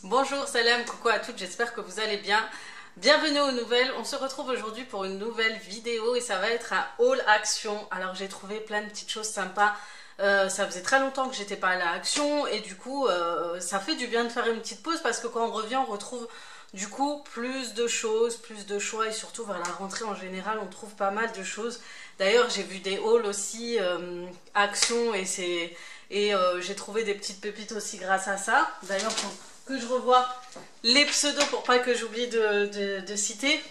Bonjour, salam, coucou à toutes, j'espère que vous allez bien. Bienvenue aux nouvelles, on se retrouve aujourd'hui pour une nouvelle vidéo et ça va être un haul action. Alors j'ai trouvé plein de petites choses sympas, ça faisait très longtemps que j'étais pas allée à Action et du coup ça fait du bien de faire une petite pause parce que quand on revient on retrouve du coup plus de choses, plus de choix et surtout vers la rentrée en général on trouve pas mal de choses. D'ailleurs j'ai vu des hauls aussi Action et j'ai trouvé des petites pépites aussi grâce à ça. D'ailleurs que je revois les pseudos pour pas que j'oublie de citer.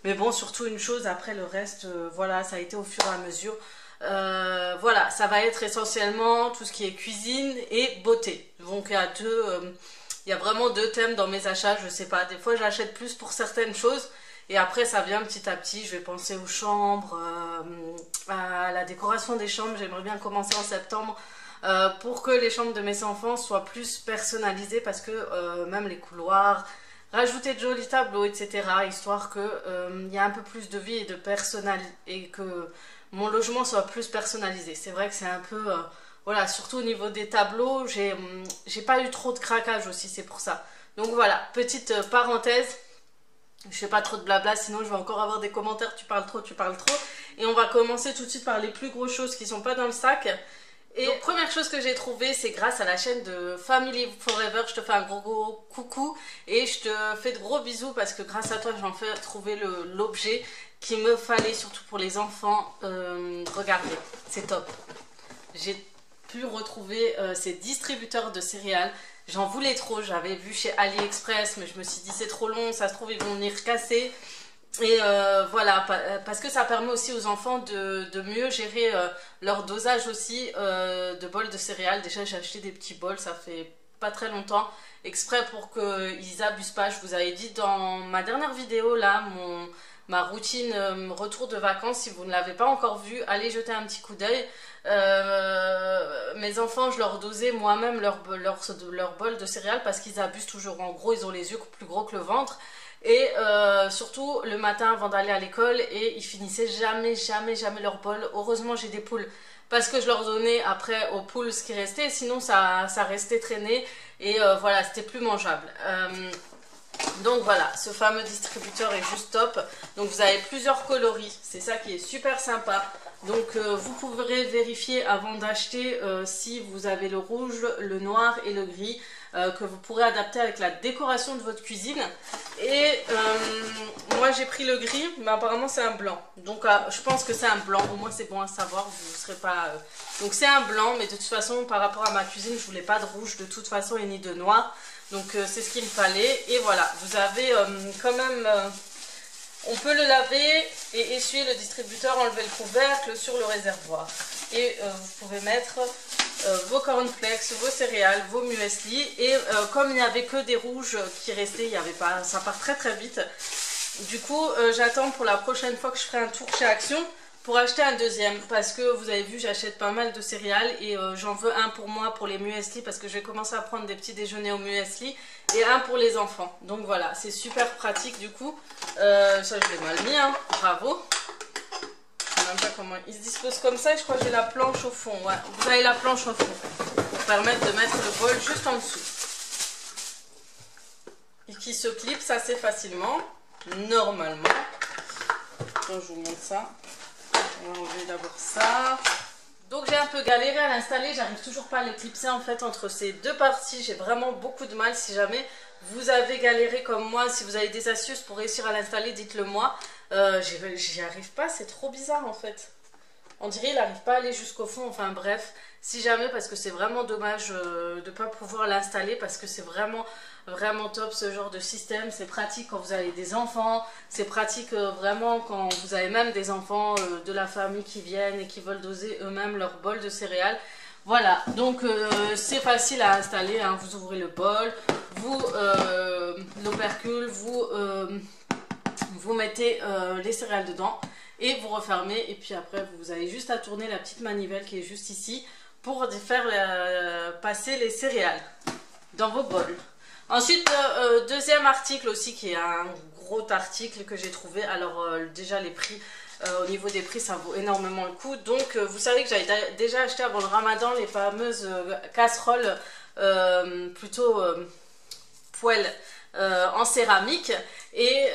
Mais bon, surtout une chose, après le reste, voilà, ça a été au fur et à mesure. Voilà, ça va être essentiellement tout ce qui est cuisine et beauté. Donc il y a vraiment deux thèmes dans mes achats, je sais pas. Des fois, j'achète plus pour certaines choses. Et après, ça vient petit à petit. Je vais penser aux chambres, à la décoration des chambres. J'aimerais bien commencer en septembre. Pour que les chambres de mes enfants soient plus personnalisées parce que même les couloirs, rajouter de jolis tableaux, etc. histoire que y a un peu plus de vie et de personnel et que mon logement soit plus personnalisé. C'est vrai que c'est un peu voilà, surtout au niveau des tableaux, j'ai pas eu trop de craquage aussi, c'est pour ça. Donc voilà, petite parenthèse. Je fais pas trop de blabla, sinon je vais encore avoir des commentaires, tu parles trop, tu parles trop. Et on va commencer tout de suite par les plus grosses choses qui sont pas dans le sac. Et donc, première chose que j'ai trouvée, c'est grâce à la chaîne de Family Forever. Je te fais un gros coucou et je te fais de gros bisous parce que grâce à toi, j'en fais trouver l'objet qu'il me fallait, surtout pour les enfants. Regardez, c'est top. J'ai pu retrouver ces distributeurs de céréales. J'en voulais trop, j'avais vu chez AliExpress, mais je me suis dit c'est trop long, ça se trouve ils vont venir casser. Et voilà, parce que ça permet aussi aux enfants de mieux gérer leur dosage aussi de bols de céréales. Déjà, j'ai acheté des petits bols, ça fait pas très longtemps, exprès pour qu'ils abusent pas. Je vous avais dit dans ma dernière vidéo, là, ma routine retour de vacances, si vous ne l'avez pas encore vue, allez jeter un petit coup d'œil. Mes enfants, je leur dosais moi-même leur bol de céréales parce qu'ils abusent toujours. En gros, ils ont les yeux plus gros que le ventre. Et surtout le matin avant d'aller à l'école et ils finissaient jamais leur bol. Heureusement j'ai des poules parce que je leur donnais après aux poules ce qui restait, sinon ça restait traîné et voilà, c'était plus mangeable. Donc voilà, ce fameux distributeur est juste top. Donc vous avez plusieurs coloris, c'est ça qui est super sympa. Donc vous pourrez vérifier avant d'acheter si vous avez le rouge, le noir et le gris que vous pourrez adapter avec la décoration de votre cuisine. Et moi j'ai pris le gris, mais apparemment c'est un blanc. Donc je pense que c'est un blanc, au moins c'est bon à savoir, vous ne serez pas... Donc c'est un blanc, mais de toute façon par rapport à ma cuisine, je voulais pas de rouge de toute façon et ni de noir. Donc c'est ce qu'il me fallait. Et voilà, vous avez quand même... on peut le laver et essuyer le distributeur, enlever le couvercle sur le réservoir. Et vous pouvez mettre vos cornflakes, vos céréales, vos muesli. Et comme il n'y avait que des rouges qui restaient, il y avait pas, ça part très vite. Du coup, j'attends pour la prochaine fois que je ferai un tour chez Action pour acheter un deuxième. Parce que vous avez vu, j'achète pas mal de céréales et j'en veux un pour moi pour les muesli parce que je vais commencer à prendre des petits déjeuners au muesli. Et un pour les enfants. Donc voilà, c'est super pratique du coup. Ça je l'ai mal mis, hein. Bravo. Je sais même pas comment il se dispose comme ça. Et je crois que j'ai la planche au fond. Ouais, vous avez la planche au fond pour permettre de mettre le bol juste en dessous. Et qui se clipse assez facilement, normalement. Donc je vous montre ça. On va enlever d'abord ça. Donc j'ai un peu galéré à l'installer, j'arrive toujours pas à l'éclipser en fait entre ces deux parties, j'ai vraiment beaucoup de mal. Si jamais vous avez galéré comme moi, si vous avez des astuces pour réussir à l'installer, dites-le moi. J'y arrive pas, c'est trop bizarre en fait. On dirait qu'il n'arrive pas à aller jusqu'au fond, enfin bref. Si jamais, parce que c'est vraiment dommage de ne pas pouvoir l'installer, parce que c'est vraiment top ce genre de système. C'est pratique quand vous avez des enfants, c'est pratique vraiment quand vous avez même des enfants de la famille qui viennent et qui veulent doser eux-mêmes leur bol de céréales. Voilà, donc c'est facile à installer, hein. Vous ouvrez le bol, vous l'opercule, vous mettez les céréales dedans et vous refermez. Et puis après, vous avez juste à tourner la petite manivelle qui est juste ici pour faire passer les céréales dans vos bols. Ensuite, deuxième article aussi qui est un gros article que j'ai trouvé. Alors déjà les prix, au niveau des prix ça vaut énormément le coup. Donc vous savez que j'avais déjà acheté avant le ramadan les fameuses casseroles plutôt poêle en céramique et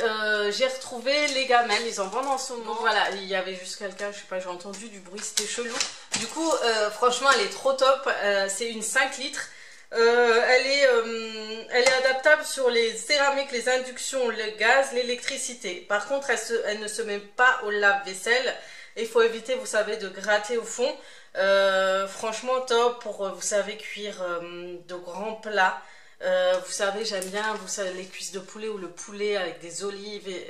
j'ai retrouvé les gamelles, ils en vendent en ce moment. Voilà, il y avait juste quelqu'un, je sais pas, j'ai entendu du bruit, c'était chelou. Du coup, franchement, elle est trop top. C'est une 5 litres. Elle est adaptable sur les céramiques, les inductions, le gaz, l'électricité. Par contre, elle ne se met pas au lave-vaisselle. Il faut éviter, vous savez, de gratter au fond. Franchement, top pour, vous savez, cuire de grands plats. Vous savez, j'aime bien les cuisses de poulet ou le poulet avec des olives et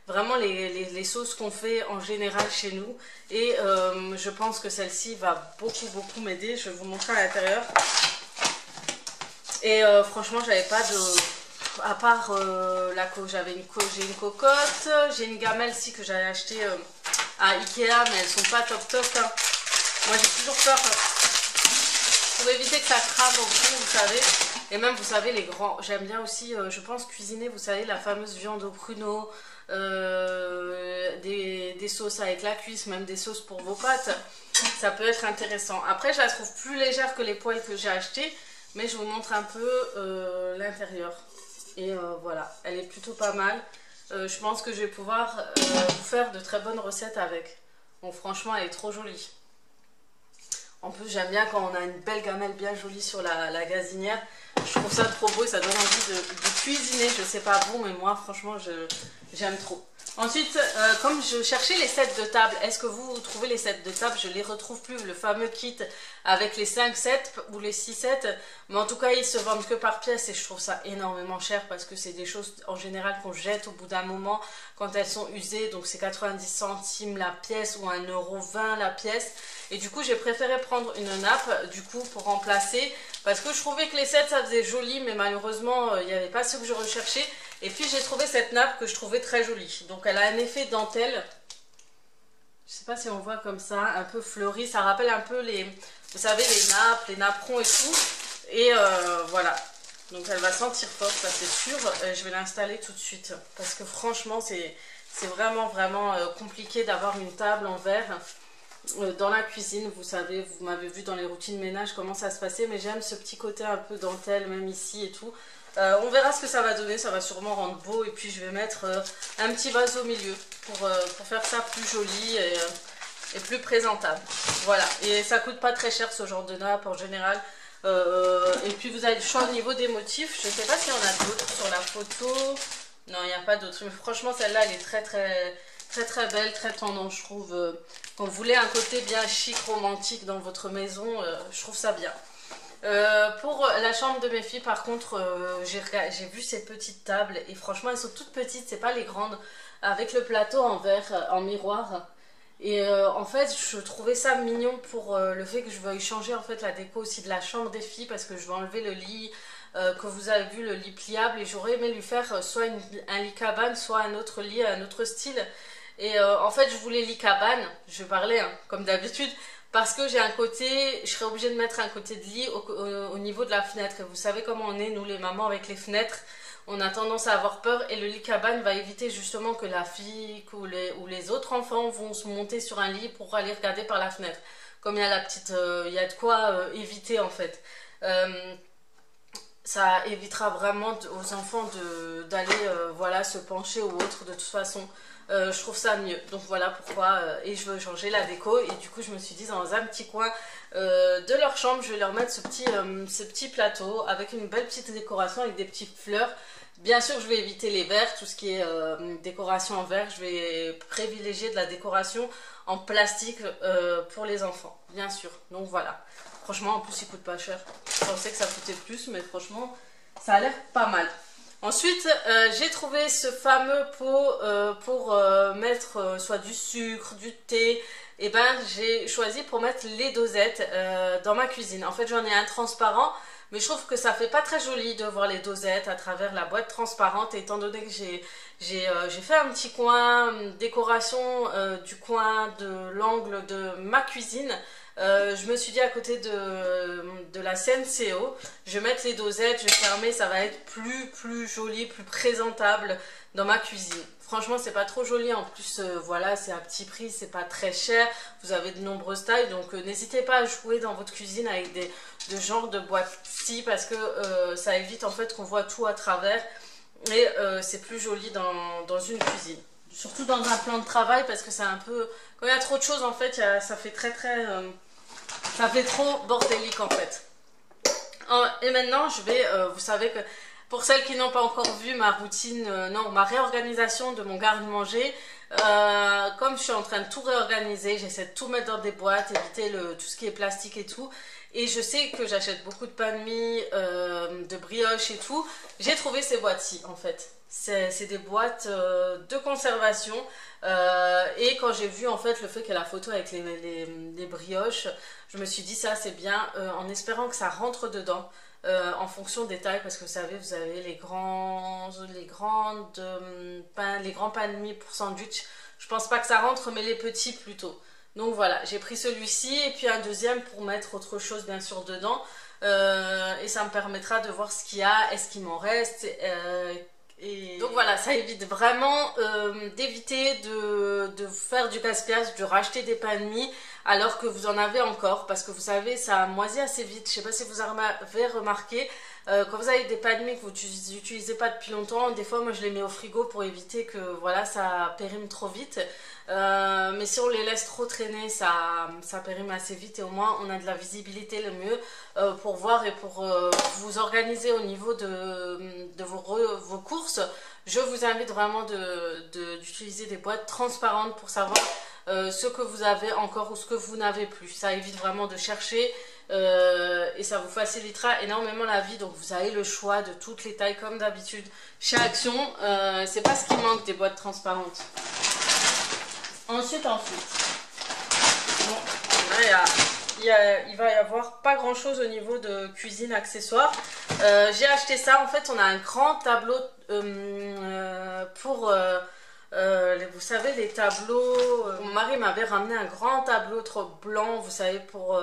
vraiment les sauces qu'on fait en général chez nous. Et je pense que celle-ci va beaucoup m'aider. Je vais vous montrer à l'intérieur. Et franchement, j'avais pas de... À part j'ai une cocotte, j'ai une gamelle ici que j'avais acheté à Ikea, mais elles sont pas top hein. Moi j'ai toujours peur pour éviter que ça crame au fond, vous savez. Et même, vous savez, les grands... J'aime bien aussi, je pense, cuisiner, vous savez, la fameuse viande au pruneau, des sauces avec la cuisse, même des sauces pour vos pâtes. Ça peut être intéressant. Après, je la trouve plus légère que les poêles que j'ai achetées, mais je vous montre un peu l'intérieur. Et voilà, elle est plutôt pas mal. Je pense que je vais pouvoir vous faire de très bonnes recettes avec. Bon, franchement, elle est trop jolie. En plus, j'aime bien quand on a une belle gamelle bien jolie sur la gazinière. Je trouve ça trop beau et ça donne envie de cuisiner. Je sais pas vous, mais moi, franchement, j'aime trop. Ensuite, comme je cherchais les sets de table, est-ce que vous trouvez les sets de table? Je les retrouve plus, le fameux kit avec les 5 sets ou les 6 sets. Mais en tout cas, ils se vendent que par pièce et je trouve ça énormément cher parce que c'est des choses en général qu'on jette au bout d'un moment quand elles sont usées. Donc c'est 90 centimes la pièce ou 1,20 € la pièce. Et du coup, j'ai préféré prendre une nappe du coup pour remplacer parce que je trouvais que les sets ça faisait joli, mais malheureusement, il n'y avait pas ce que je recherchais. Et puis j'ai trouvé cette nappe que je trouvais très jolie. Donc elle a un effet dentelle. Je sais pas si on voit comme ça, un peu fleuri. Ça rappelle un peu vous savez, les nappes, les napperons et tout. Et voilà. Donc elle va sentir fort, ça c'est sûr. Je vais l'installer tout de suite. Parce que franchement, c'est vraiment compliqué d'avoir une table en verre dans la cuisine. Vous savez, vous m'avez vu dans les routines ménage comment ça se passait. Mais j'aime ce petit côté un peu dentelle, même ici et tout. On verra ce que ça va donner, ça va sûrement rendre beau et puis je vais mettre un petit vase au milieu pour faire ça plus joli et plus présentable. Voilà, et ça coûte pas très cher ce genre de nappe en général. Et puis vous avez le choix au niveau des motifs, je sais pas s'il y en a d'autres sur la photo. Non, il n'y a pas d'autres, mais franchement celle-là elle est très belle, très tendance je trouve. Quand vous voulez un côté bien chic, romantique dans votre maison, je trouve ça bien. Pour la chambre de mes filles par contre j'ai vu ces petites tables et franchement elles sont toutes petites, c'est pas les grandes, avec le plateau en verre, en miroir et en fait je trouvais ça mignon pour le fait que je veuille changer en fait la déco aussi de la chambre des filles parce que je vais enlever le lit que vous avez vu, le lit pliable, et j'aurais aimé lui faire soit un lit cabane, soit un autre lit, un autre style. Et en fait je voulais lit cabane, je parlais hein, comme d'habitude. Parce que j'ai un côté, je serais obligée de mettre un côté de lit au niveau de la fenêtre. Et vous savez comment on est, nous les mamans, avec les fenêtres. On a tendance à avoir peur et le lit cabane va éviter justement que la fille ou les autres enfants vont se monter sur un lit pour aller regarder par la fenêtre. Comme il y a il y a de quoi éviter en fait. Ça évitera vraiment aux enfants d'aller voilà, se pencher ou autre de toute façon. Je trouve ça mieux, donc voilà pourquoi et je veux changer la déco et du coup je me suis dit dans un petit coin de leur chambre je vais leur mettre ce petit plateau avec une belle petite décoration avec des petites fleurs. Bien sûr je vais éviter les verres, tout ce qui est décoration en verre, je vais privilégier de la décoration en plastique pour les enfants, bien sûr. Donc voilà, franchement en plus il coûte pas cher, je pensais que ça coûtait plus mais franchement ça a l'air pas mal. Ensuite, j'ai trouvé ce fameux pot pour mettre soit du sucre, du thé. Et ben, j'ai choisi pour mettre les dosettes dans ma cuisine. En fait, j'en ai un transparent, mais je trouve que ça fait pas très joli de voir les dosettes à travers la boîte transparente. Et étant donné que j'ai fait un petit coin décoration du coin de l'angle de ma cuisine Je me suis dit à côté de la Senseo, je vais mettre les dosettes, je vais fermer, ça va être plus joli, plus présentable dans ma cuisine. Franchement, c'est pas trop joli, en plus, voilà, c'est à petit prix, c'est pas très cher, vous avez de nombreuses tailles, donc n'hésitez pas à jouer dans votre cuisine avec de genres de boîtes-ci, parce que ça évite en fait qu'on voit tout à travers, et c'est plus joli dans une cuisine. Surtout dans un plan de travail, parce que c'est un peu... Quand il y a trop de choses, en fait, ça fait ça fait trop bordélique, en fait. Et maintenant, je vais... vous savez que... Pour celles qui n'ont pas encore vu ma routine, non, ma réorganisation de mon garde-manger, comme je suis en train de tout réorganiser, j'essaie de tout mettre dans des boîtes, éviter tout ce qui est plastique et tout. Et je sais que j'achète beaucoup de pain de mie, de brioche et tout. J'ai trouvé ces boîtes-ci, en fait. C'est des boîtes de conservation. Et quand j'ai vu en fait le fait qu'il y a la photo avec les brioches, je me suis dit ça c'est bien, en espérant que ça rentre dedans. En fonction des tailles, parce que vous savez, vous avez les grands pains de mie pour sandwich. Je pense pas que ça rentre, mais les petits plutôt. Donc voilà, j'ai pris celui-ci et puis un deuxième pour mettre autre chose bien sûr dedans. Et ça me permettra de voir ce qu'il y a, est-ce qu'il m'en reste. Et donc voilà, ça évite vraiment d'éviter de faire du gaspillage, de racheter des pains de mie alors que vous en avez encore, parce que vous savez, ça moisit assez vite. Je sais pas si vous avez remarqué, quand vous avez des pains de mie que vous n'utilisez pas depuis longtemps, des fois moi je les mets au frigo pour éviter que voilà, ça périme trop vite. Mais si on les laisse trop traîner, ça périme assez vite et au moins on a de la visibilité le mieux pour voir et pour vous organiser au niveau de vos courses. Je vous invite vraiment d'utiliser des boîtes transparentes pour savoir ce que vous avez encore ou ce que vous n'avez plus. Ça évite vraiment de chercher et ça vous facilitera énormément la vie. Donc vous avez le choix de toutes les tailles comme d'habitude chez Action. C'est pas ce qui manque des boîtes transparentes. Ensuite, bon, là, il va y avoir pas grand chose au niveau de cuisine accessoires. J'ai acheté ça, en fait on a un grand tableau pour vous savez les tableaux, mon mari m'avait ramené un grand tableau trop blanc, vous savez, pour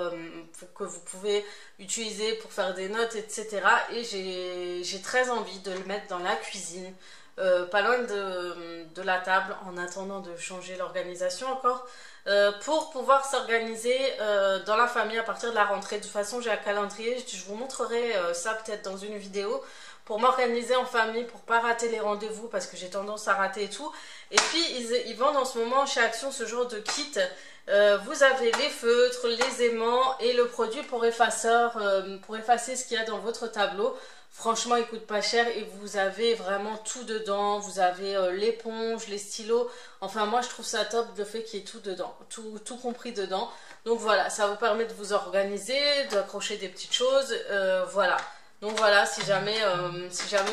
que vous pouvez utiliser pour faire des notes, etc. Et j'ai très envie de le mettre dans la cuisine. Pas loin de la table, en attendant de changer l'organisation encore, pour pouvoir s'organiser dans la famille à partir de la rentrée. De toute façon, j'ai un calendrier, je vous montrerai ça peut-être dans une vidéo, pour m'organiser en famille, pour pas rater les rendez-vous, parce que j'ai tendance à rater et tout. Et puis, ils vendent en ce moment chez Action ce genre de kit. Vous avez les feutres, les aimants et le produit pour effaceur, pour effacer ce qu'il y a dans votre tableau. Franchement, il coûte pas cher et vous avez vraiment tout dedans. Vous avez l'éponge, les stylos. Enfin, moi, je trouve ça top le fait qu'il y ait tout dedans, tout compris dedans. Donc voilà, ça vous permet de vous organiser, d'accrocher des petites choses. Voilà. Donc voilà, si jamais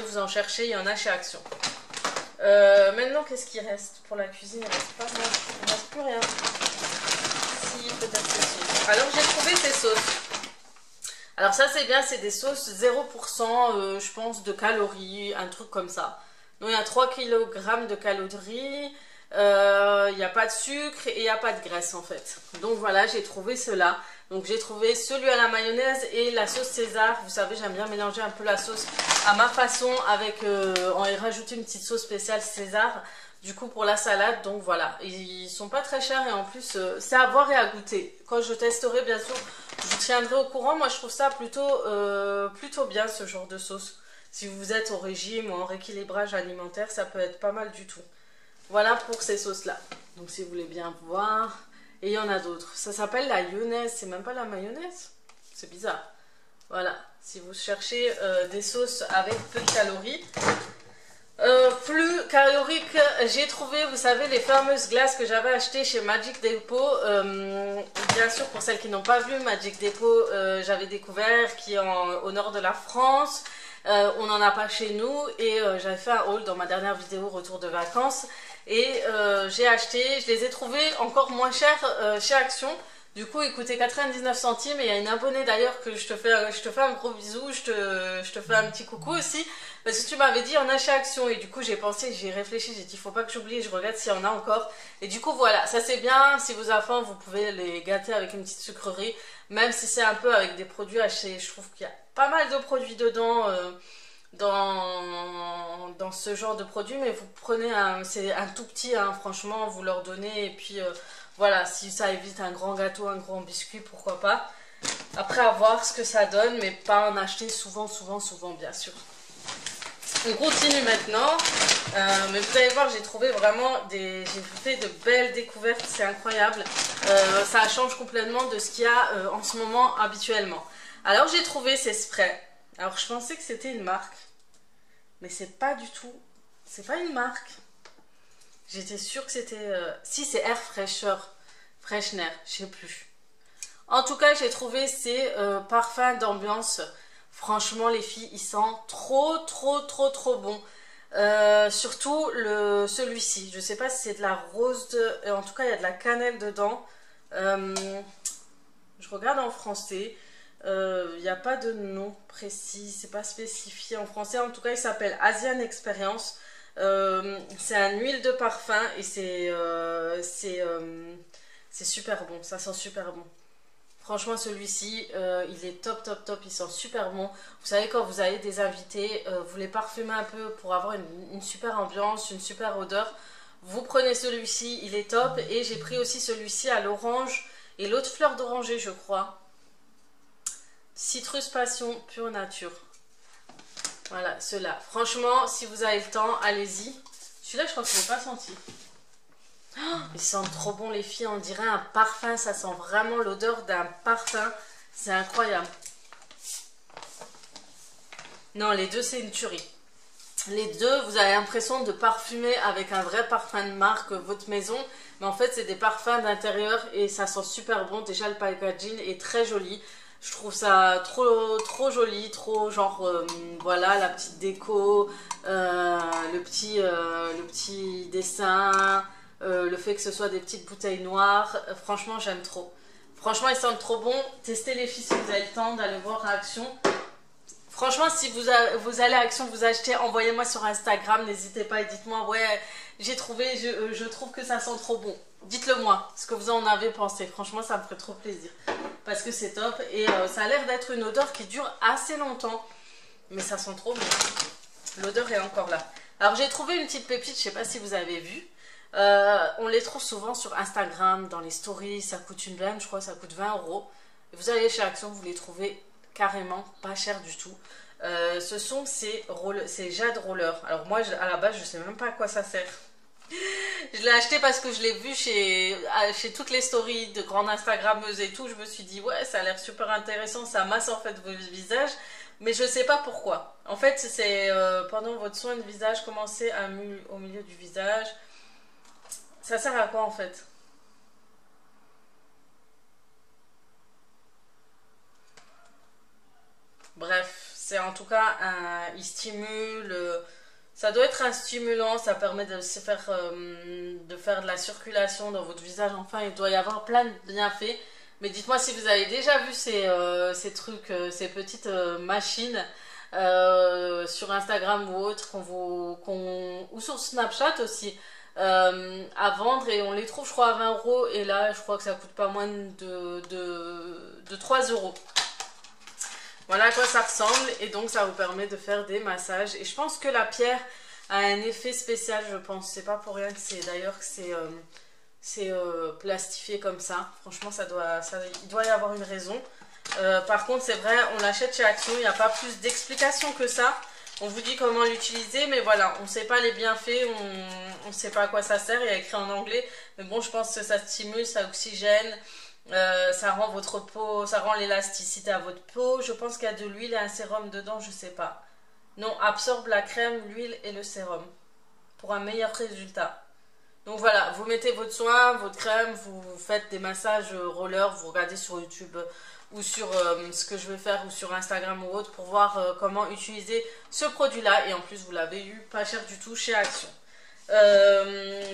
vous en cherchez, il y en a chez Action. Maintenant, qu'est-ce qui reste pour la cuisine? Il reste pas grand, il reste plus rien. Si, peut-être ceci. Alors, j'ai trouvé ces sauces. Alors ça c'est bien, c'est des sauces 0%, je pense, de calories, un truc comme ça. Donc il y a 3 kg de calories, il n'y a pas de sucre et il n'y a pas de graisse en fait. Donc voilà, j'ai trouvé cela. Donc j'ai trouvé celui à la mayonnaise et la sauce César. Vous savez, j'aime bien mélanger un peu la sauce à ma façon avec, en y rajouter une petite sauce spéciale César. Du coup pour la salade, donc voilà, ils sont pas très chers et en plus c'est à voir et à goûter. Quand je testerai bien sûr, je vous tiendrai au courant. Moi je trouve ça plutôt bien ce genre de sauce. Si vous êtes au régime ou en rééquilibrage alimentaire, ça peut être pas mal du tout. Voilà pour ces sauces là. Donc si vous voulez bien voir, et il y en a d'autres. Ça s'appelle la mayonnaise, c'est même pas la mayonnaise, c'est bizarre. Voilà, si vous cherchez des sauces avec peu de calories. Plus calorique, j'ai trouvé, vous savez, les fameuses glaces que j'avais achetées chez Magic Depot. Bien sûr, pour celles qui n'ont pas vu, Magic Depot, j'avais découvert qui est au nord de la France. On n'en a pas chez nous et j'avais fait un haul dans ma dernière vidéo retour de vacances. Et j'ai acheté, je les ai trouvées encore moins chères chez Action. Du coup, il coûtait 99 centimes et il y a une abonnée d'ailleurs que je te fais un gros bisou, je te fais un petit coucou aussi. Parce que tu m'avais dit en achat action et du coup j'ai pensé, j'ai réfléchi, j'ai dit faut pas que j'oublie, je regarde s'il y en a encore. Et du coup voilà, ça c'est bien, si vous avez faim, vous pouvez les gâter avec une petite sucrerie. Même si c'est un peu avec des produits achetés, je trouve qu'il y a pas mal de produits dedans dans ce genre de produits. Mais vous prenez c'est un tout petit, hein, franchement, vous leur donnez et puis... voilà, si ça évite un grand gâteau, un grand biscuit, pourquoi pas. Après, à voir ce que ça donne, mais pas en acheter souvent, bien sûr. On continue maintenant. Mais vous allez voir, j'ai trouvé vraiment j'ai fait de belles découvertes, c'est incroyable. Ça change complètement de ce qu'il y a en ce moment habituellement. Alors, j'ai trouvé ces sprays. Alors, je pensais que c'était une marque, mais c'est pas du tout. C'est pas une marque. J'étais sûre que c'était... Si, c'est Air Freshener, je sais plus. En tout cas, j'ai trouvé ces parfums d'ambiance. Franchement, les filles, ils sentent trop bon. Surtout celui-ci. Je sais pas si c'est de la rose en tout cas, il y a de la cannelle dedans. Je regarde en français. Il n'y a pas de nom précis. C'est pas spécifié en français. En tout cas, il s'appelle Asian Experience. C'est un huile de parfum et c'est super bon, ça sent super bon. Franchement, celui-ci, il est top, il sent super bon. Vous savez, quand vous avez des invités, vous les parfumez un peu pour avoir une super ambiance, une super odeur. Vous prenez celui-ci, il est top. Et j'ai pris aussi celui-ci à l'orange et l'autre fleur d'oranger, je crois. Citrus Passion Pure Nature. Voilà, ceux-là. Franchement, si vous avez le temps, allez-y. Celui-là, je crois que je ne l'ai pas senti. Oh, ils sentent trop bon, les filles. On dirait un parfum. Ça sent vraiment l'odeur d'un parfum. C'est incroyable. Non, les deux, c'est une tuerie. Les deux, vous avez l'impression de parfumer avec un vrai parfum de marque votre maison. Mais en fait, c'est des parfums d'intérieur et ça sent super bon. Déjà, le packaging est très joli. Je trouve ça trop joli, trop genre, voilà, la petite déco, le petit dessin, le fait que ce soit des petites bouteilles noires. Franchement, j'aime trop. Franchement, ils sentent trop bon. Testez les filles si vous avez le temps d'aller voir à Action. Franchement, si vous allez à Action, vous achetez, envoyez-moi sur Instagram, n'hésitez pas et dites-moi, ouais, j'ai trouvé, je trouve que ça sent trop bon. Dites-le moi, ce que vous en avez pensé. Franchement, ça me ferait trop plaisir. Parce que c'est top et ça a l'air d'être une odeur qui dure assez longtemps. Mais ça sent trop bon. L'odeur est encore là. Alors, j'ai trouvé une petite pépite, je ne sais pas si vous avez vu. On les trouve souvent sur Instagram, dans les stories. Ça coûte une blinde, je crois, ça coûte 20 €. Et vous allez chez Action, vous les trouvez carrément pas cher du tout. Ce sont ces Jade Roller. Alors moi, à la base, je sais même pas à quoi ça sert. Je l'ai acheté parce que je l'ai vu chez toutes les stories de grandes Instagrammeuses et tout. Je me suis dit, ouais, ça a l'air super intéressant. Ça masse en fait vos visages. Mais je sais pas pourquoi. En fait, c'est pendant votre soin de visage, commencez au milieu du visage. Ça sert à quoi en fait? Bref, c'est en tout cas il stimule. Ça doit être un stimulant, ça permet de faire de la circulation dans votre visage. Enfin, il doit y avoir plein de bienfaits. Mais dites-moi si vous avez déjà vu ces trucs, ces petites machines sur Instagram ou autre, ou sur Snapchat aussi, à vendre. Et on les trouve, je crois, à 20 €. Et là, je crois que ça coûte pas moins de 3 €. Voilà à quoi ça ressemble et donc ça vous permet de faire des massages. Et je pense que la pierre a un effet spécial, je pense. C'est pas pour rien que c'est plastifié comme ça. Franchement, il doit y avoir une raison. Par contre, c'est vrai, on l'achète chez Action, il n'y a pas plus d'explications que ça. On vous dit comment l'utiliser, mais voilà, on ne sait pas les bienfaits, on ne sait pas à quoi ça sert. Il y a écrit en anglais, mais bon, je pense que ça stimule, ça oxygène. Ça rend votre peau, ça rend l'élasticité à votre peau. Je pense qu'il y a de l'huile et un sérum dedans, je sais pas. Non, absorbe la crème, l'huile et le sérum pour un meilleur résultat. Donc voilà, vous mettez votre soin, votre crème, vous faites des massages roller, vous regardez sur YouTube ou sur ce que je vais faire ou sur Instagram ou autre pour voir comment utiliser ce produit-là. Et en plus, vous l'avez eu pas cher du tout chez Action.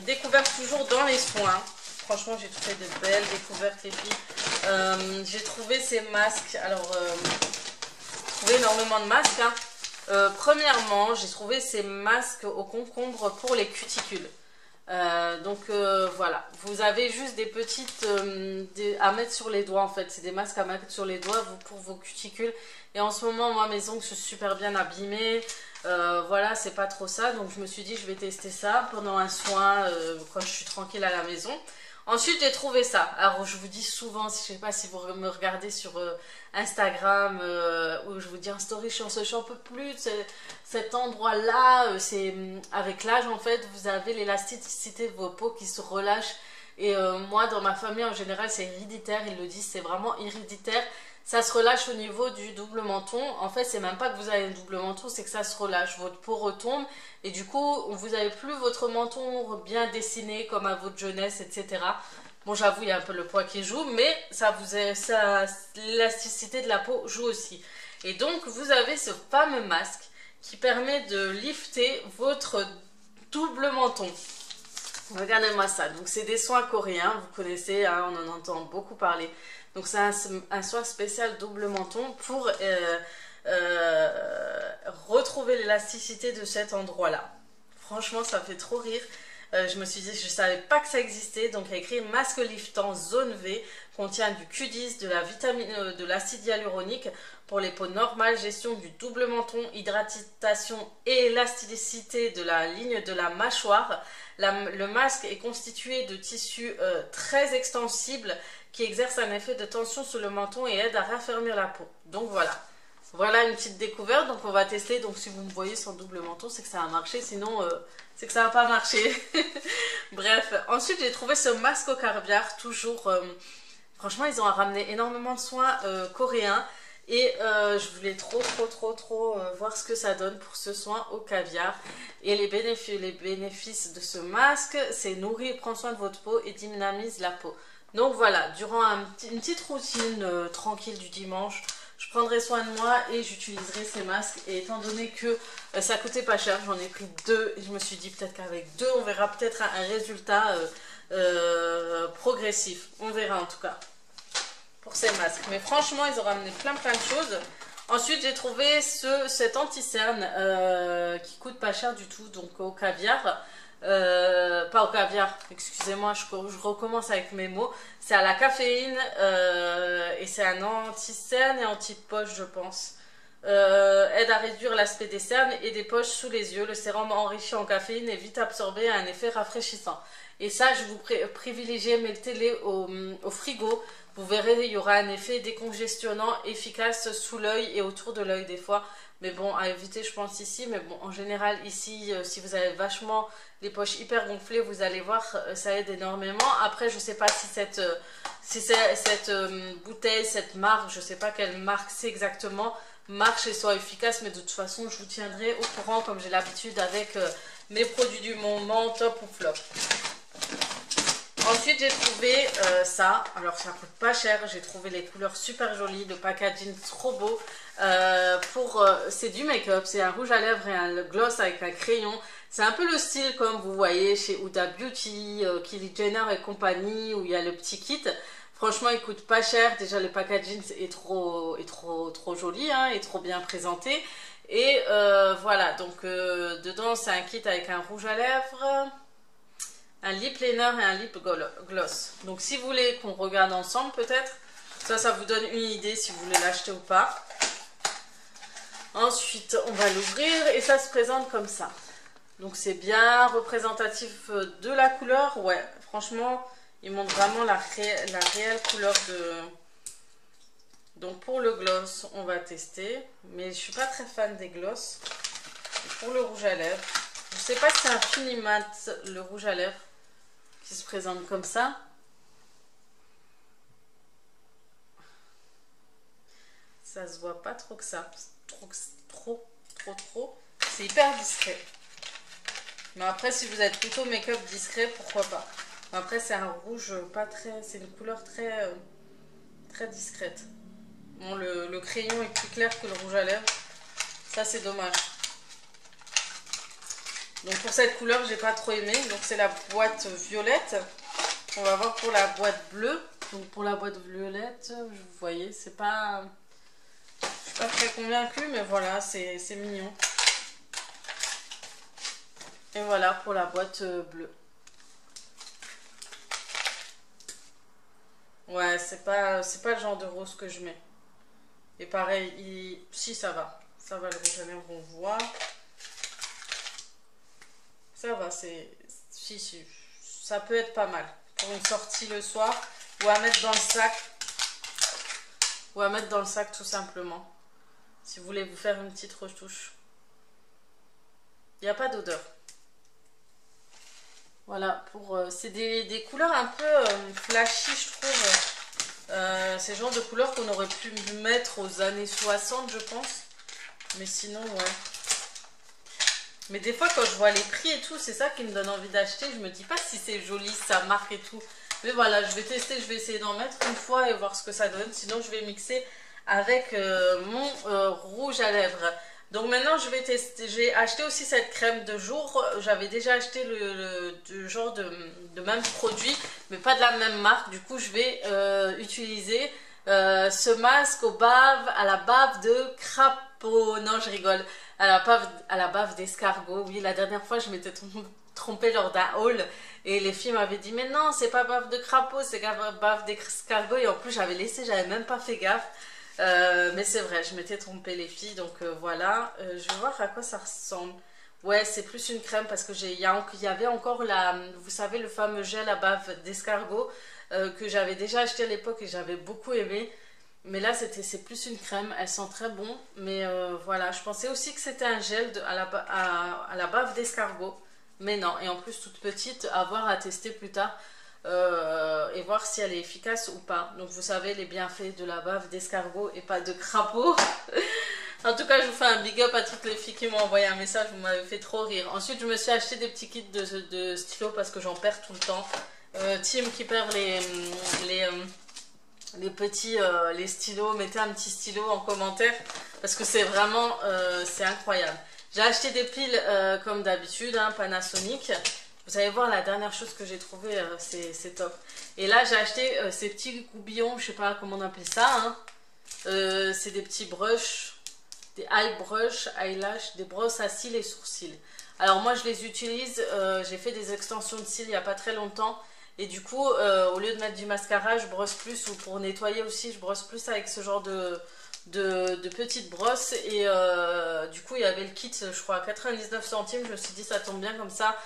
Découverte toujours dans les soins. Franchement, j'ai trouvé de belles découvertes, les filles. J'ai trouvé ces masques. Alors, j'ai trouvé énormément de masques. Hein. Premièrement, j'ai trouvé ces masques au concombre pour les cuticules. Voilà, vous avez juste des petites à mettre sur les doigts en fait. C'est des masques à mettre sur les doigts pour vos cuticules. Et en ce moment, moi, mes ongles sont super bien abîmés. Voilà, c'est pas trop ça. Donc, je me suis dit, je vais tester ça pendant un soin quand je suis tranquille à la maison. Ensuite, j'ai trouvé ça. Alors, je vous dis souvent, je sais pas si vous me regardez sur Instagram, où je vous dis en story, j'en peux plus de cet endroit-là. C'est avec l'âge, en fait, vous avez l'élasticité de vos peaux qui se relâche. Et moi, dans ma famille, en général, c'est héréditaire. Ils le disent, c'est vraiment héréditaire. Ça se relâche au niveau du double menton. En fait, c'est même pas que vous avez un double menton, c'est que ça se relâche. Votre peau retombe et du coup, vous n'avez plus votre menton bien dessiné comme à votre jeunesse, etc. Bon, j'avoue, il y a un peu le poids qui joue, mais l'élasticité de la peau joue aussi. Et donc, vous avez ce fameux masque qui permet de lifter votre double menton. Regardez-moi ça. Donc, c'est des soins coréens, vous connaissez, hein, on en entend beaucoup parler. Donc c'est un soin spécial double menton pour retrouver l'élasticité de cet endroit-là. Franchement, ça me fait trop rire. Je me suis dit, je ne savais pas que ça existait. Donc il y a écrit masque liftant zone V, contient du Q10, de la vitamine, de l'acide hyaluronique pour les peaux normales, gestion du double menton, hydratation et élasticité de la ligne de la mâchoire. Le masque est constitué de tissus très extensibles qui exerce un effet de tension sur le menton et aide à raffermir la peau. Donc voilà. Voilà une petite découverte. Donc on va tester. Donc si vous me voyez sans double menton, c'est que ça a marché. Sinon, c'est que ça n'a pas marché. Bref. Ensuite, j'ai trouvé ce masque au caviar. Toujours, franchement, ils ont ramené énormément de soins coréens. Et je voulais trop voir ce que ça donne pour ce soin au caviar. Et les bénéfices de ce masque, c'est nourrir, prendre soin de votre peau et dynamise la peau. Donc voilà, durant une petite routine tranquille du dimanche, je prendrai soin de moi et j'utiliserai ces masques. Et étant donné que ça coûtait pas cher, j'en ai pris 2 et je me suis dit peut-être qu'avec 2, on verra peut-être un résultat progressif. On verra en tout cas pour ces masques. Mais franchement, ils ont ramené plein de choses. Ensuite, j'ai trouvé cet anti-cerne qui coûte pas cher du tout, donc au caviar. Pas au caviar, excusez-moi, je recommence avec mes mots. C'est à la caféine et c'est un anti-cerne et anti-poche, je pense. Aide à réduire l'aspect des cernes et des poches sous les yeux. Le sérum enrichi en caféine est vite absorbé et a un effet rafraîchissant. Et ça, je vous privilégie, mettez-les au frigo. Vous verrez, il y aura un effet décongestionnant efficace sous l'œil et autour de l'œil des fois. Mais bon, à éviter, je pense, ici. Mais bon, en général, ici, si vous avez vachement les poches hyper gonflées, vous allez voir, ça aide énormément. Après, je ne sais pas si cette bouteille, cette marque, je ne sais pas quelle marque c'est exactement, marche et soit efficace. Mais de toute façon, je vous tiendrai au courant, comme j'ai l'habitude avec mes produits du moment, top ou flop. Ensuite, j'ai trouvé ça. Alors, ça coûte pas cher. J'ai trouvé les couleurs super jolies. Le packaging trop beau. C'est du make-up. C'est un rouge à lèvres et un gloss avec un crayon. C'est un peu le style comme vous voyez chez Huda Beauty, Kylie Jenner et compagnie, où il y a le petit kit. Franchement, il coûte pas cher. Déjà, le packaging est trop joli, hein, et trop bien présenté. Et voilà. Donc, dedans, c'est un kit avec un rouge à lèvres, un lip liner et un lip gloss. Donc si vous voulez qu'on regarde ensemble peut-être, ça vous donne une idée si vous voulez l'acheter ou pas. Ensuite on va l'ouvrir et ça se présente comme ça. Donc c'est bien représentatif de la couleur. Ouais, franchement il montre vraiment la réelle couleur de... Donc pour le gloss on va tester, mais je suis pas très fan des gloss. Et pour le rouge à lèvres, je sais pas si c'est un fini mat le rouge à lèvres qui se présente comme ça. Ça se voit pas trop que ça. Trop. C'est hyper discret. Mais après, si vous êtes plutôt make-up discret, pourquoi pas. Après, c'est un rouge pas très... C'est une couleur très discrète. Bon, le crayon est plus clair que le rouge à lèvres. Ça, c'est dommage. Donc pour cette couleur, j'ai pas trop aimé. Donc c'est la boîte violette. On va voir pour la boîte bleue. Donc pour la boîte violette, vous voyez, c'est pas... Je suis pas très convaincue, mais voilà, c'est mignon. Et voilà pour la boîte bleue. Ouais, c'est pas le genre de rose que je mets. Et pareil, si ça va. Ça va, le rouge à lèvres, on voit. Ça va, si, ça peut être pas mal. Pour une sortie le soir. Ou à mettre dans le sac. Ou à mettre dans le sac tout simplement. Si vous voulez vous faire une petite retouche. Il n'y a pas d'odeur. Voilà, c'est des couleurs un peu flashy, je trouve. C'est le genre de couleurs qu'on aurait pu mettre aux années 60, je pense. Mais sinon, ouais. Mais des fois, quand je vois les prix et tout, c'est ça qui me donne envie d'acheter. Je me dis pas si c'est joli, ça marque et tout. Mais voilà, je vais tester, je vais essayer d'en mettre une fois et voir ce que ça donne. Sinon, je vais mixer avec mon rouge à lèvres. Donc maintenant, je vais tester. J'ai acheté aussi cette crème de jour. J'avais déjà acheté le genre de même produit, mais pas de la même marque. Du coup, je vais utiliser ce masque à la bave de crapaud. Non, je rigole. À la bave d'escargot. Oui, la dernière fois, je m'étais trompée lors d'un haul. Et les filles m'avaient dit, mais non, c'est pas bave de crapaud, c'est bave d'escargot. Et en plus, j'avais j'avais même pas fait gaffe. Mais c'est vrai, je m'étais trompée les filles, donc voilà. Je vais voir à quoi ça ressemble. Ouais, c'est plus une crème parce que il y avait encore vous savez, le fameux gel à bave d'escargot que j'avais déjà acheté à l'époque et j'avais beaucoup aimé. Mais là, c'est plus une crème, elle sent très bon. Mais voilà, je pensais aussi que c'était un gel à la bave d'escargot. Mais non, et en plus toute petite, à voir, à tester plus tard. Et voir si elle est efficace ou pas. Donc vous savez les bienfaits de la bave d'escargot et pas de crapaud. En tout cas, je vous fais un big up à toutes les filles qui m'ont envoyé un message, vous m'avez fait trop rire. Ensuite, je me suis acheté des petits kits de stylos parce que j'en perds tout le temps. Tim qui perd les petits les stylos, mettez un petit stylo en commentaire parce que c'est vraiment c'est incroyable. J'ai acheté des piles comme d'habitude, hein, Panasonic. Vous allez voir, la dernière chose que j'ai trouvé, c'est top. Et là, j'ai acheté ces petits goubillons, je sais pas comment on appelle ça. Hein. C'est des petits brushes, des eye brush, eyelash, des brosses à cils et sourcils. Alors moi, je les utilise, j'ai fait des extensions de cils il n'y a pas très longtemps. Et du coup, au lieu de mettre du mascara, je brosse plus, ou pour nettoyer aussi, je brosse plus avec ce genre de petites brosses. Et du coup, il y avait le kit, je crois, à 99 centimes. Je me suis dit, ça tombe bien comme ça.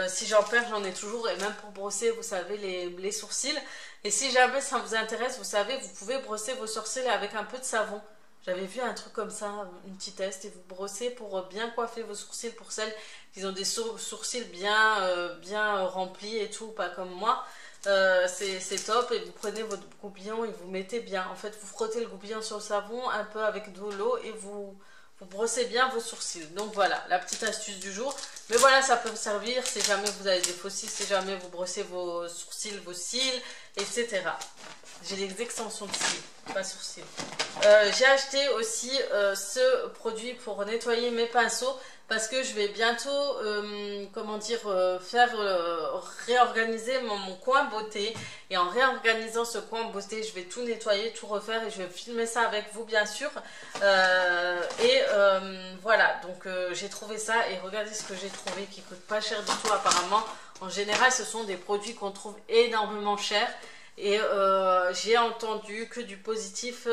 Si j'en perds, j'en ai toujours. Et même pour brosser, vous savez, les sourcils. Et si jamais ça vous intéresse, vous savez, vous pouvez brosser vos sourcils avec un peu de savon. J'avais vu un truc comme ça, un petit test, et vous brossez pour bien coiffer vos sourcils pour celles qui ont des sourcils bien remplis et tout, pas comme moi. C'est top, et vous prenez votre goupillon et vous mettez bien. En fait, vous frottez le goupillon sur le savon un peu avec de l'eau et vous brossez bien vos sourcils. Donc voilà, la petite astuce du jour. Mais voilà, ça peut vous servir si jamais vous avez des faux cils, si jamais vous brossez vos sourcils, vos cils, etc. J'ai des extensions de cils, pas sourcils. J'ai acheté aussi ce produit pour nettoyer mes pinceaux parce que je vais bientôt, comment dire, réorganiser mon coin beauté. Et en réorganisant ce coin beauté, je vais tout nettoyer, tout refaire et je vais filmer ça avec vous bien sûr. Voilà, donc j'ai trouvé ça et regardez ce que j'ai trouvé qui coûte pas cher du tout apparemment. En général, ce sont des produits qu'on trouve énormément chers. Et j'ai entendu que du positif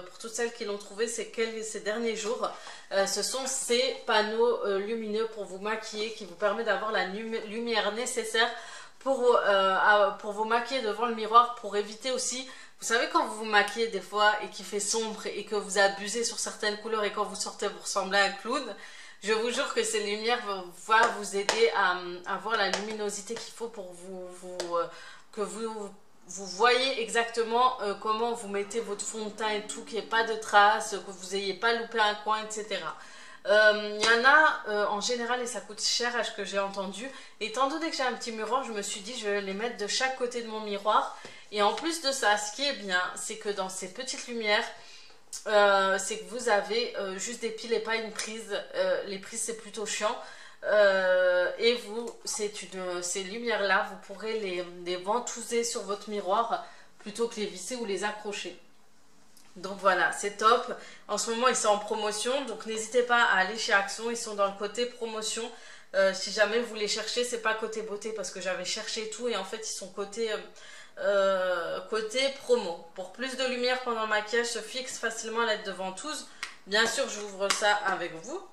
pour toutes celles qui l'ont trouvé ces derniers jours. Ce sont ces panneaux lumineux pour vous maquiller qui vous permet d'avoir la lumière nécessaire pour vous maquiller devant le miroir, pour éviter aussi, vous savez quand vous vous maquillez des fois et qu'il fait sombre et que vous abusez sur certaines couleurs et quand vous sortez vous ressemblez à un clown. Je vous jure que ces lumières vont vous aider à avoir la luminosité qu'il faut pour que vous voyez exactement comment vous mettez votre fond de teint et tout, qu'il n'y ait pas de traces, que vous n'ayez pas loupé un coin, etc. Il y en a en général et ça coûte cher à ce que j'ai entendu. Étant donné que j'ai un petit miroir, je me suis dit je vais les mettre de chaque côté de mon miroir. Et en plus de ça, ce qui est bien, c'est que dans ces petites lumières, c'est que vous avez juste des piles et pas une prise. Les prises c'est plutôt chiant. Et vous, ces lumières-là, vous pourrez les ventouser sur votre miroir plutôt que les visser ou les accrocher. Donc voilà, c'est top. En ce moment, ils sont en promotion, donc n'hésitez pas à aller chez Action. Ils sont dans le côté promotion. Si jamais vous les cherchez, c'est pas côté beauté parce que j'avais cherché tout et en fait, ils sont côté promo. Pour plus de lumière pendant le maquillage, se fixe facilement à l'aide de ventouses. Bien sûr, j'ouvre ça avec vous.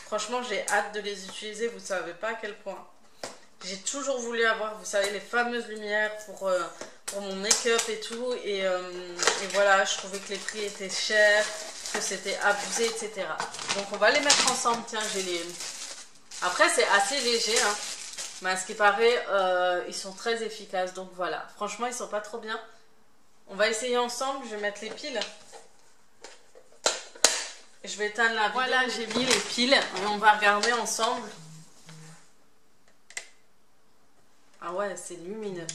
Franchement, j'ai hâte de les utiliser. Vous savez pas à quel point. J'ai toujours voulu avoir, vous savez, les fameuses lumières pour mon make-up et tout. Et voilà, je trouvais que les prix étaient chers, que c'était abusé, etc. Donc on va les mettre ensemble. Tiens, j'ai les... Après, c'est assez léger, hein. Mais à ce qui paraît, ils sont très efficaces. Donc voilà, franchement, ils sont pas trop bien. On va essayer ensemble. Je vais mettre les piles. Je vais éteindre la vidéo. Voilà, j'ai mis les piles et on va regarder ensemble. Ah ouais, c'est lumineux.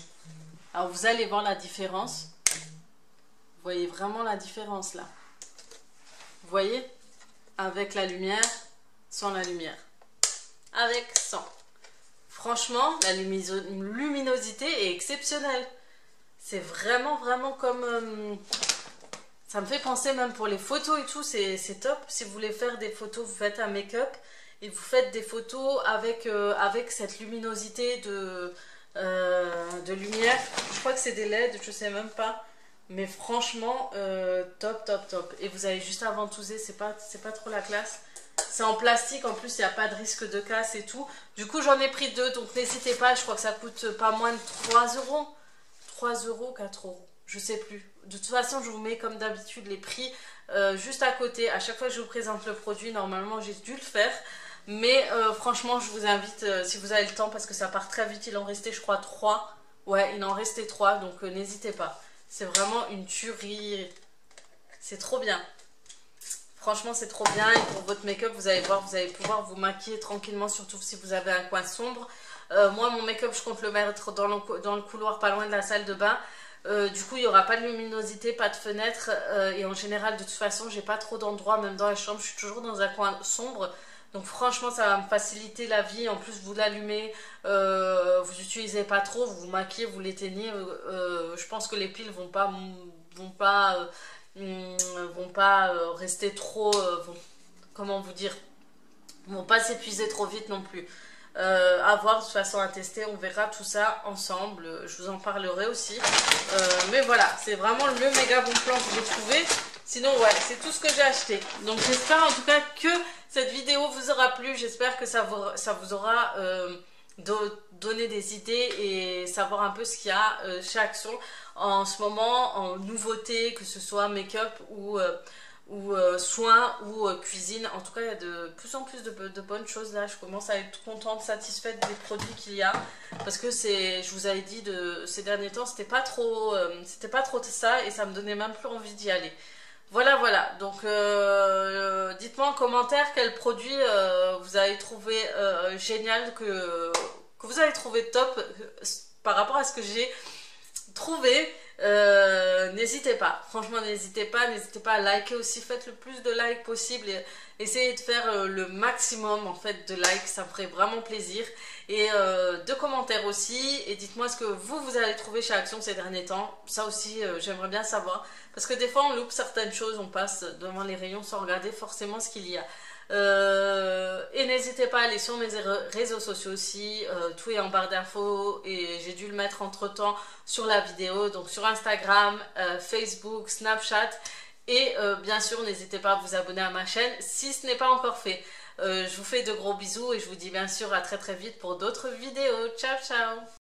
Alors vous allez voir la différence. Vous voyez vraiment la différence là. Vous voyez? Avec la lumière, sans la lumière. Avec, sans. Franchement, la luminosité est exceptionnelle. C'est vraiment comme... ça me fait penser même pour les photos et tout, c'est top. Si vous voulez faire des photos, vous faites un make-up et vous faites des photos avec cette luminosité de lumière. Je crois que c'est des LED, je sais même pas. Mais franchement, top. Et vous avez juste à ventouser, c'est pas trop la classe. C'est en plastique, en plus il n'y a pas de risque de casse et tout. Du coup j'en ai pris deux, donc n'hésitez pas, je crois que ça coûte pas moins de 3 euros. 3 euros, 4 euros, je sais plus. De toute façon je vous mets comme d'habitude les prix juste à côté. À chaque fois que je vous présente le produit, normalement j'ai dû le faire. Mais franchement je vous invite, si vous avez le temps, parce que ça part très vite, il en restait je crois 3. Ouais, il en restait 3, donc n'hésitez pas. C'est vraiment une tuerie. C'est trop bien. Franchement, c'est trop bien. Et pour votre make-up, vous allez voir, vous allez pouvoir vous maquiller tranquillement, surtout si vous avez un coin sombre. Moi, mon make-up, je compte le mettre dans le couloir, pas loin de la salle de bain. Du coup, il n'y aura pas de luminosité, pas de fenêtre. Et en général, de toute façon, j'ai pas trop d'endroits, même dans la chambre, je suis toujours dans un coin sombre. Donc franchement, ça va me faciliter la vie. En plus, vous l'allumez, vous n'utilisez pas trop, vous vous maquillez, vous l'éteignez. Je pense que les piles vont pas rester trop, comment vous dire, vont pas s'épuiser trop vite non plus. À voir, de toute façon à tester, on verra tout ça ensemble, je vous en parlerai aussi. Mais voilà, c'est vraiment le méga bon plan que j'ai trouvé. Sinon ouais, c'est tout ce que j'ai acheté. Donc j'espère en tout cas que cette vidéo vous aura plu, j'espère que ça vous aura donné des idées et savoir un peu ce qu'il y a chez Action en ce moment en nouveauté, que ce soit make-up ou soins ou cuisine. En tout cas, il y a de plus en plus de bonnes choses là. Je commence à être contente, satisfaite des produits qu'il y a. Parce que je vous avais dit, ces derniers temps, c'était pas trop ça et ça me donnait même plus envie d'y aller. Voilà. Donc, dites-moi en commentaire quel produit vous avez trouvé génial, que vous avez trouvé top par rapport à ce que j'ai trouvé. N'hésitez pas, franchement n'hésitez pas à liker aussi, faites le plus de likes possible et essayez de faire le maximum en fait de likes, ça me ferait vraiment plaisir, et de commentaires aussi, et dites-moi ce que vous avez trouvé chez Action ces derniers temps, ça aussi j'aimerais bien savoir, parce que des fois on loupe certaines choses, on passe devant les rayons sans regarder forcément ce qu'il y a. Et n'hésitez pas à aller sur mes réseaux sociaux aussi, tout est en barre d'infos et j'ai dû le mettre entre temps sur la vidéo, donc sur Instagram, Facebook, Snapchat, et bien sûr n'hésitez pas à vous abonner à ma chaîne si ce n'est pas encore fait. Je vous fais de gros bisous et je vous dis bien sûr à très vite pour d'autres vidéos. Ciao ciao.